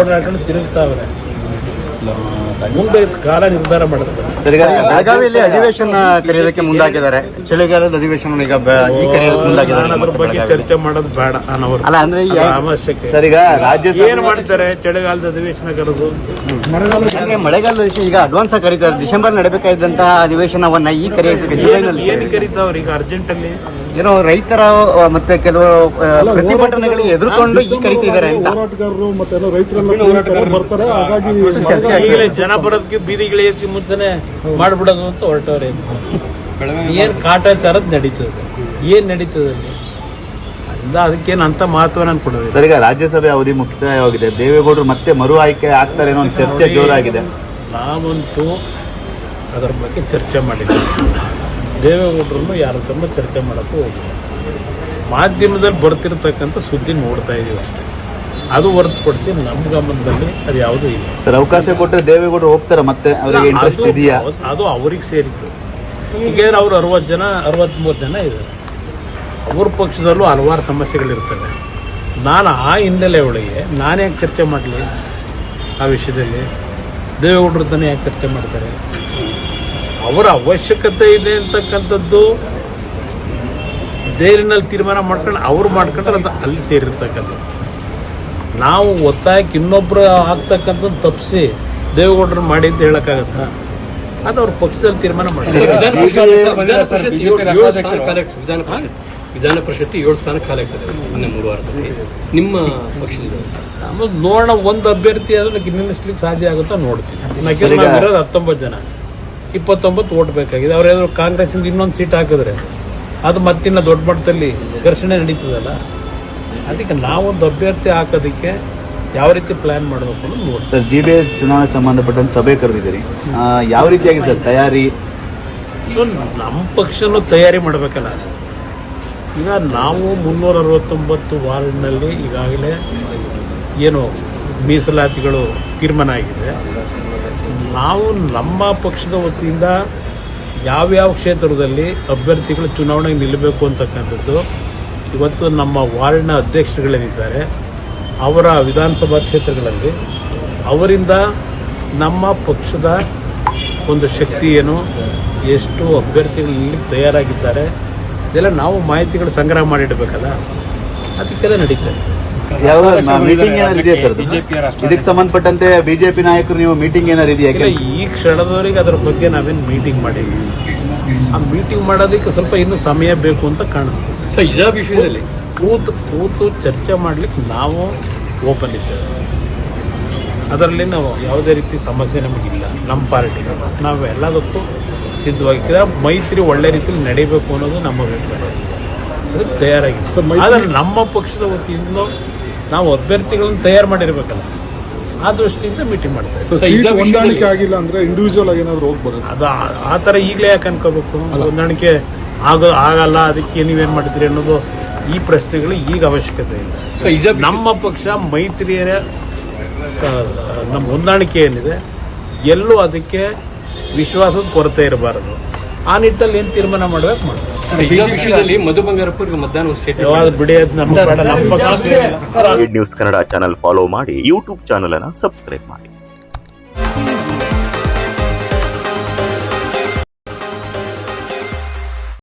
ಓಡಾಡ್ಕೊಂಡು ತಿರುಗ್ತಾವ್ರೆ. ಮುಂದೆ ಕಾಲ ನಿರ್ಧಾರ ಮಾಡಿದ್ರೆ ಬೆಳಗಾವಿಯಲ್ಲಿ ಅಧಿವೇಶನ ಕರೆಯೋದಕ್ಕೆ ಮುಂದಾಗಿದ್ದಾರೆ. ಚಳಿಗಾಲದ ಅಧಿವೇಶನ ಈಗ ಕರೆಯೋದಕ್ಕೆ ಮುಂದಾಗಿದ್ದಾರೆ. ಅದ್ರ ಬಗ್ಗೆ ಚರ್ಚೆ ಮಾಡೋದು ಬೇಡ ಅಲ್ಲ ಅಂದ್ರೆ ಅವಶ್ಯಕ. ರಾಜ್ಯ ಏನ್ ಮಾಡ್ತಾರೆ ಚಳಿಗಾಲದ ಅಧಿವೇಶನ ಕರೆದು? ಮಳೆಗಾಲದ ಈಗ ಅಡ್ವಾನ್ಸ್ ಆಗಿ ಕರೀತಾರೆ. ಡಿಸೆಂಬರ್ ನಡಬೇಕಾದಂತಹ ಅಧಿವೇಶನವನ್ನ ಈ ಕರೆಯೋದಕ್ಕೆ ಏನ್ ಕರೀತಾವ್ರಿ ಈಗ ಅರ್ಜೆಂಟ್ ಅಲ್ಲಿ? ಏನೋ ರೈತರ ಮತ್ತೆ ಕೆಲವು ಪ್ರತಿಭಟನೆಗಳಿಗೆ ಎದುರ್ಕೊಂಡು ಈ ಕರೀತಿದ್ದಾರೆ ಅಂತ. ಈಗಲೇ ಜನ ಬರೋದಕ್ಕೆ ಬೀದಿಗಳಿಗೆ ಮುಂಚೆನೆ ಮಾಡ್ಬಿಡೋದು ಅಂತ ಹೊರಟವ್ರೆ. ಏನ್ ಕಾಟಾಚಾರದ್ ನಡೀತದೆ, ಏನ್ ನಡೀತದೆ ಅದಕ್ಕೇನು ಅಂತ ಮಹತ್ವ ನಾನು ಕೊಡೋದು. ಸರ್, ಈಗ ರಾಜ್ಯಸಭೆ ಅವಧಿ ಮುಕ್ತಾಯವಾಗಿದೆ. ದೇವೇಗೌಡರು ಮತ್ತೆ ಮರು ಆಯ್ಕೆ ಆಗ್ತಾರೇನೋ ಒಂದು ಚರ್ಚೆ ಜೋರಾಗಿದೆ. ನಾವಂತೂ ಅದರ ಬಗ್ಗೆ ಚರ್ಚೆ ಮಾಡಿದ್ದೀವಿ. ದೇವೇಗೌಡರನ್ನು ಯಾರ ತುಂಬ ಚರ್ಚೆ ಮಾಡೋಕ್ಕೂ ಹೋಗಿಲ್ಲ. ಮಾಧ್ಯಮದಲ್ಲಿ ಬರ್ತಿರ್ತಕ್ಕಂಥ ಸುದ್ದಿ ನೋಡ್ತಾ ಇದೀವಿ ಅಷ್ಟೇ. ಅದು ಹೊರತುಪಡಿಸಿ ನಮ್ಮ ಗಮನದಲ್ಲಿ ಅದು ಯಾವುದೂ ಇಲ್ಲ. ಸರ್, ಅವಕಾಶ ಕೊಟ್ಟರೆ ದೇವೇಗೌಡರು ಹೋಗ್ತಾರೆ ಮತ್ತೆ? ಅವರಿಗೆ ಇಂಟ್ರೆಸ್ಟ್ ಇದೆಯಾ? ಅದು ಅವ್ರಿಗೆ ಸೇರಿತ್ತು. ಈಗೇನು ಅವ್ರು 63 ಜನ ಇದ್ದಾರೆ. ಅವ್ರ ಪಕ್ಷದಲ್ಲೂ ಹಲವಾರು ಸಮಸ್ಯೆಗಳಿರ್ತವೆ. ನಾನು ಆ ಹಿನ್ನೆಲೆ ಒಳಗೆ ನಾನು ಯಾಕೆ ಚರ್ಚೆ ಮಾಡಲಿ ಆ ವಿಷಯದಲ್ಲಿ? ದೇವೇಗೌಡರ ತಾನೇ ಯಾಕೆ ಚರ್ಚೆ ಮಾಡ್ತಾರೆ? ಅವರ ಅವಶ್ಯಕತೆ ಇದೆ ಅಂತಕ್ಕಂಥದ್ದು ಜೈಲಿನಲ್ಲಿ ತೀರ್ಮಾನ ಮಾಡ್ಕೊಂಡು ಅವ್ರು ಮಾಡ್ಕೊಂಡ್ರೆ ಅದು ಅಲ್ಲಿ ಸೇರಿರ್ತಕ್ಕಂಥದ್ದು. ನಾವು ಒತ್ತಾಯಕ್ಕೆ ಇನ್ನೊಬ್ಬರು ಆಗ್ತಕ್ಕಂಥದ್ದು ತಪ್ಪಿಸಿ ದೇವೇಗೌಡರು ಮಾಡಿ ಅಂತ ಹೇಳೋಕ್ಕಾಗತ್ತಾ? ಅದು ಅವ್ರ ಪಕ್ಷದಲ್ಲಿ ತೀರ್ಮಾನ ಮಾಡ್ತಾರೆ. ವಿಧಾನ ಪರಿಷತ್ 7 ಸ್ಥಾನ ಖಾಲಿ ಆಗ್ತದೆ ಮೊನ್ನೆ 3 ವಾರದಲ್ಲಿ. ನಿಮ್ಮ ಪಕ್ಷದಿಂದ ನಮ್ಮದು ನೋಡೋಣ, ಒಂದು ಅಭ್ಯರ್ಥಿ ಆದ್ರೆ ನಿಲ್ಲಿಸ್ಲಿಕ್ಕೆ ಸಾಧ್ಯ ಆಗುತ್ತಾ ನೋಡ್ತೀವಿ. ನಾವಿರೋದು 19 ಜನ, 29 ಓಟ್ ಬೇಕಾಗಿದೆ. ಅವ್ರೇನಾದ್ರು ಕಾಂಗ್ರೆಸ್ಸಿಂದ ಇನ್ನೊಂದು ಸೀಟ್ ಹಾಕಿದ್ರೆ ಅದು ಮತ್ತಿನ್ನ ದೊಡ್ಡ ಮಟ್ಟದಲ್ಲಿ ಘರ್ಷಣೆ ನಡೀತದಲ್ಲ. ಅದಕ್ಕೆ ನಾವೊಂದು ಅಭ್ಯರ್ಥಿ ಹಾಕೋದಕ್ಕೆ ಯಾವ ರೀತಿ ಪ್ಲಾನ್ ಮಾಡಬೇಕು ಅನ್ನೋದು ನೋಡ್ತೀವಿ. ಸರ್, GBS ಚುನಾವಣೆ ಸಂಬಂಧಪಟ್ಟಂತೆ ಸಭೆ ಕರೆದಿದ್ದೀರಿ. ಯಾವ ರೀತಿಯಾಗಿ ಸರ್ ತಯಾರಿ? ನಮ್ಮ ಪಕ್ಷನೂ ತಯಾರಿ ಮಾಡಬೇಕಲ್ಲ. ಈಗ ನಾವು 369 ವಾರ್ಡ್ನಲ್ಲಿ ಈಗಾಗಲೇ ಏನು ಮೀಸಲಾತಿಗಳು ತೀರ್ಮಾನ ಆಗಿದೆ. ನಾವು ನಮ್ಮ ಪಕ್ಷದ ವತಿಯಿಂದ ಯಾವ್ಯಾವ ಕ್ಷೇತ್ರದಲ್ಲಿ ಅಭ್ಯರ್ಥಿಗಳು ಚುನಾವಣೆಗೆ ನಿಲ್ಲಬೇಕು ಅಂತಕ್ಕಂಥದ್ದು ಇವತ್ತು ನಮ್ಮ ವಾರ್ಡ್ನ ಅಧ್ಯಕ್ಷರುಗಳೇನಿದ್ದಾರೆ ಅವರ ವಿಧಾನಸಭಾ ಕ್ಷೇತ್ರಗಳಲ್ಲಿ ಅವರಿಂದ ನಮ್ಮ ಪಕ್ಷದ ಒಂದು ಶಕ್ತಿ ಏನು, ಎಷ್ಟು ಅಭ್ಯರ್ಥಿಗಳು ನಿಲ್ಲಕ್ಕೆ ತಯಾರಾಗಿದ್ದಾರೆ ಇದೆಲ್ಲ ನಾವು ಮಾಹಿತಿಗಳು ಸಂಗ್ರಹ ಮಾಡಿಡಬೇಕಲ್ಲ. ಅದಕ್ಕೆಲ್ಲ ನಡೀತಾರೆ. ಯಾವ ಮೀಟಿಂಗ್ ಏನಾದ್ರು ಇದೆಯಾ ಸರ್? ಇದಕ್ಕೆ ಸಂಬಂಧಪಟ್ಟಂತೆ ಬಿಜೆಪಿ ನಾಯಕರು ನೀವು ಮೀಟಿಂಗ್ ಏನಾರು ಇದೆಯಾ? ಈ ಕ್ಷಣದವರೆಗೆ ಅದರ ಬಗ್ಗೆ ನಾವೇನು ಮೀಟಿಂಗ್ ಮಾಡಿದ್ವಿ. ಆ ಮೀಟಿಂಗ್ ಮಾಡೋದಕ್ಕೆ ಸ್ವಲ್ಪ ಇನ್ನೂ ಸಮಯ ಬೇಕು ಅಂತ ಕಾಣಿಸ್ತದೆ. ಸೊ ಈ ವಿಷಯದಲ್ಲಿ ಕೂತು ಚರ್ಚೆ ಮಾಡ್ಲಿಕ್ಕೆ ನಾವು ಓಪನ್ ಇದ್ದೇವೆ. ಅದರಲ್ಲಿ ನಾವು ಯಾವುದೇ ರೀತಿ ಸಮಸ್ಯೆ ನಮಗಿಲ್ಲ. ನಮ್ಮ ಪಾರ್ಟಿಗೆ ನಾವು ಎಲ್ಲದಕ್ಕೂ ಸಿದ್ಧವಾಗಿದ್ದರೆ ಮೈತ್ರಿ ಒಳ್ಳೆ ರೀತಿಯಲ್ಲಿ ನಡೀಬೇಕು ಅನ್ನೋದು ನಮ್ಮ ಅಭಿಪ್ರಾಯ. ಅದಕ್ಕೆ ತಯಾರಾಗಿದೆ. ಆದರೆ ನಮ್ಮ ಪಕ್ಷದ ವತಿಯಿಂದ ನಾವು ಅಭ್ಯರ್ಥಿಗಳನ್ನು ತಯಾರು ಮಾಡಿರ್ಬೇಕಲ್ಲ, ಆ ದೃಷ್ಟಿಯಿಂದ ಮೀಟಿಂಗ್ ಮಾಡ್ತಾ ಇದ್ದೀವಿ. ಹೊಂದಾಣಿಕೆ ಆಗಿಲ್ಲ ಅಂದ್ರೆ ಇಂಡಿವಿಜುವಲ್ ಆಗಿ ಏನಾದ್ರು ಹೋಗ್ಬೋದು. ಅದು ಆ ಥರ ಈಗಲೇ ಯಾಕೆ ಅನ್ಕೋಬೇಕು? ಹೊಂದಾಣಿಕೆ ಆಗಲ್ಲ, ಅದಕ್ಕೆ ನೀವೇನು ಮಾಡ್ತೀರಿ ಅನ್ನೋದು ಈ ಪ್ರಶ್ನೆಗಳು ಈಗ ಅವಶ್ಯಕತೆ ಇಲ್ಲ. ನಮ್ಮ ಪಕ್ಷ ಮೈತ್ರಿಯರ ನಮ್ಮ ಹೊಂದಾಣಿಕೆ ಏನಿದೆ ಎಲ್ಲೂ ಅದಕ್ಕೆ ವಿಶ್ವಾಸದ ಕೊರತೆ ಇರಬಾರದು. ಆ ನಿಟ್ಟಲ್ಲಿ ಏನು ತೀರ್ಮಾನ ಮಾಡಬೇಕು ಮಾಡ್ತೀವಿ. ವಿಷಯದಲ್ಲಿ ಮಧು ಬಂಗಾರಪ್ಪ ಮಧ್ಯಾಹ್ನ ನ್ಯೂಸ್ ಕನ್ನಡ ಚಾನೆಲ್ ಫಾಲೋ ಮಾಡಿ, ಯೂಟ್ಯೂಬ್ ಚಾನೆಲ್ ಅನ್ನು ಸಬ್ಸ್ಕ್ರೈಬ್ ಮಾಡಿ.